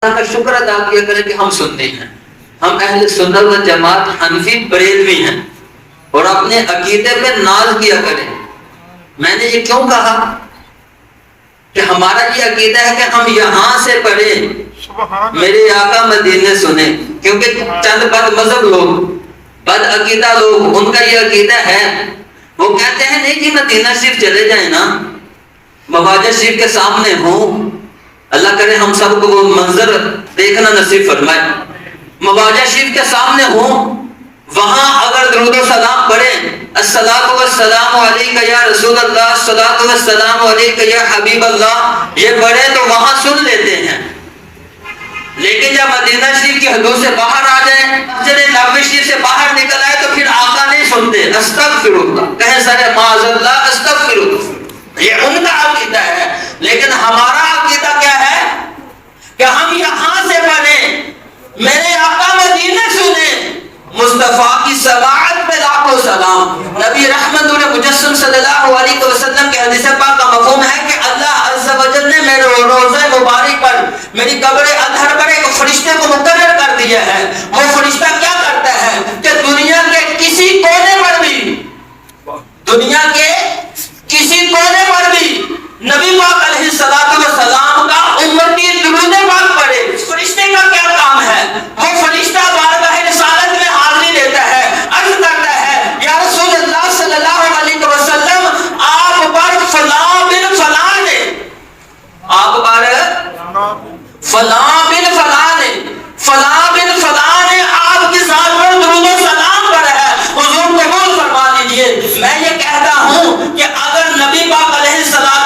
اللہ کا شکر ادا کیا کریں کہ ہم سنی ہیں، ہم اہل سنت و جماعت حنفی بریلوی ہیں، اور اپنے عقیدے پہ ناز کیا کریں۔ میں نے یہ کیوں کہا کہ ہمارا یہ عقیدہ ہے کہ ہم یہاں سے پڑھیں، میرے آقا مدینے سنیں، کیونکہ چند بد مذہب لوگ، بد عقیدہ لوگ، ان کا یہ عقیدہ ہے، وہ کہتے ہیں نہیں جی مدینہ شریف چلے جائیں نا، مواجہ شریف کے سامنے ہوں، اللہ کرے ہم سب کو وہ منظر دیکھنا نصیب فرمائے، مواجہ شریف کے سامنے ہوں، وہاں اگر درود و سلام پڑھیں، الصلاۃ والسلام علیک یا رسول اللہ، الصلاۃ والسلام علیک یا حبیب اللہ، یہ پڑھیں تو وہاں سن لیتے ہیں۔ لیکن جب مدینہ شریف کی حدود سے باہر آ جائیں، مسجد نبوی شریف سے باہر نکل آئے تو پھر آقا نہیں سنتے، استغفر اللہ، کہیں سارے معاذ اللہ، استغفر اللہ، یہ ان کا عقیدہ ہے۔ لیکن ہمارا عقیدہ کیا ہے کہ ہم یہاں سے پڑھیں، میرے آقا مدینہ سنیں، مصطفیٰ کی سماعت پہ لاکھوں سلام۔ نبی رحمت نور مجسم صلی اللہ علیہ وسلم کے حدیث پاک کا مفہوم ہے کہ اللہ عز و جل نے میرے روضہ مبارک پر، میری قبر اطہر پر ایک فرشتے کو مقرر کر دیا ہے۔ وہ فرشتہ کیا کرتا ہے کہ دنیا کے کسی کونے پر بھی، دنیا کے کسی کونے پر بھی نبی پاک علیہ السلام کا امتی درود پاک پڑھے۔ اس فرشتے کا کیا کام ہے؟ وہ فرشتہ بارگاہ رسالت میں حاضری دیتا ہے، عرض کرتا ہے یا رسول اللہ صلی اللہ علیہ وسلم، آپ پر فلاں بن فلاں نے، آپ پر فلاں بن فلاں نے، فلاں بن فلاں نے آپ کی ذات پر درود و سلام پڑھا ہے، حضور قبول فرما لیجئے۔ میں یہ کہتا ہوں کہ اگر نبی پاک علیہ السلام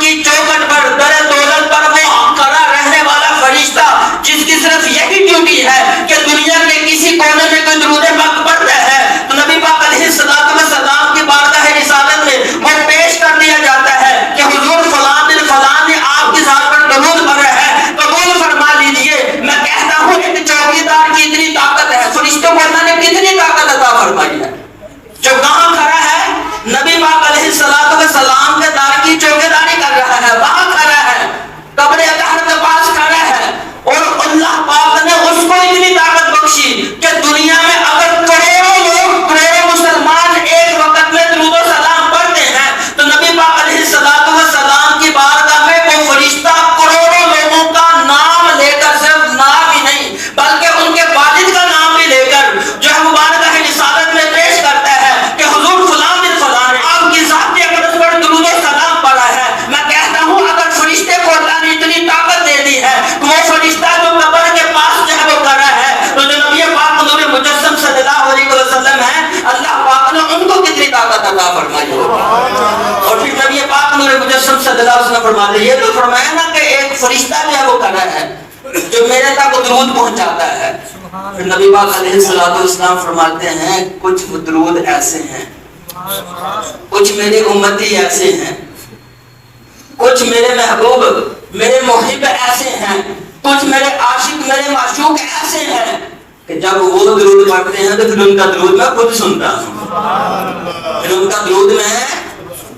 کی چوکھٹ پر، در دولت پر وہ کھڑا رہنے والا فرشتہ جس کی صرف یہی ڈیوٹی ہے کہ دنیا کے کسی کونے میں کوئی درود پاک پڑھتا ہے، تو نبی پاک علیہ السلام کی بارگاہ رسالت میں وہ پیش کر دیا جاتا ہے کہ حضور فلاں بن فلاں نے آپ کی ذات پر درود پڑھا ہے، قبول فرما لیجئے۔ میں کہتا ہوں ایک چوکیدار کی اتنی طاقت ہے، فرشتوں کو اللہ نے کتنی طاقت عطا فرمائی ہے، جو کہاں کھڑا ہے؟ نبی پاک علیہ السلام کے دار کی چوکیداری کر رہا ہے، وہاں کھڑا ہے، قبر اطہر کے پاس کھڑا ہے، اور اللہ پاک نے اس کو اتنی طاقت بخشی کہ دنیا میں اگر کروڑوں لوگ، کروڑوں مسلمان ایک وقت میں درود و سلام پڑھتے ہیں تو نبی پاک علیہ السلام کی بارگاہ میں وہ فرشتہ کروڑوں لوگوں کا نام لے کر، صرف نام ہی نہیں بلکہ ان کے والد کا نام بھی لے کر جو ہے مبارکہ رسالت میں پیش کرتا ہے کہ حضور فلاں بن فلاں نے آپ کی ذات اقدس پر درود و سلام پڑھا ہے۔ میں کہتا ہوں اگر فرشتے کو اللہ نے اتنی طاقت دے دی ہے تو وہ فرشتہ جو قبر کے پاس جو ہے وہ کھڑا ہے، تو جو نبی پاک نور مجسم صلی اللہ علیہ وسلم ہے، اللہ پاک نے ان کو کتنی طاقت عطا فرمائی ہے۔ اور پھر نبی پاک نور مجسم صلی اللہ علیہ وسلم فرماتے ہیں، یہ تو فرمایا نا کہ ایک فرشتہ جو ہے وہ کھڑا ہے جو میرے تک درود پہنچاتا ہے۔ پھر نبی پاک علیہ السلام فرماتے ہیں کچھ درود ایسے ہیں، کچھ میرے امتی ایسے ہیں، کچھ میرے محبوب، میرے محب ایسے ہیں، کچھ میرے عاشق، میرے معشوق ایسے ہیں کہ جب وہ درود پڑھتے ہیں تو پھر ان کا درود میں خود سنتا ہوں، پھر ان کا درود میں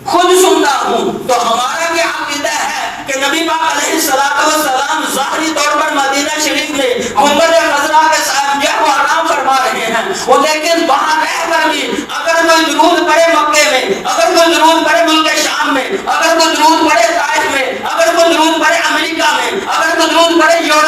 خود سنتا ہوں۔ تو ہمارا کیا عقیدہ ہے کہ نبی پاک علیہ السلام ظاہری طور پر مدینہ شریف میں گنبد خضرا کے ساتھ جو وہ آرام فرما رہے ہیں، وہ لیکن وہاں رہ کر بھی اگر کوئی درود پڑھے مکے میں، اگر کوئی درود پڑھے ملک شام میں، اگر کوئی درود پڑھے طائف میں، اگر کوئی درود پڑھے امریکہ میں، اگر کوئی درود پڑھے یورپ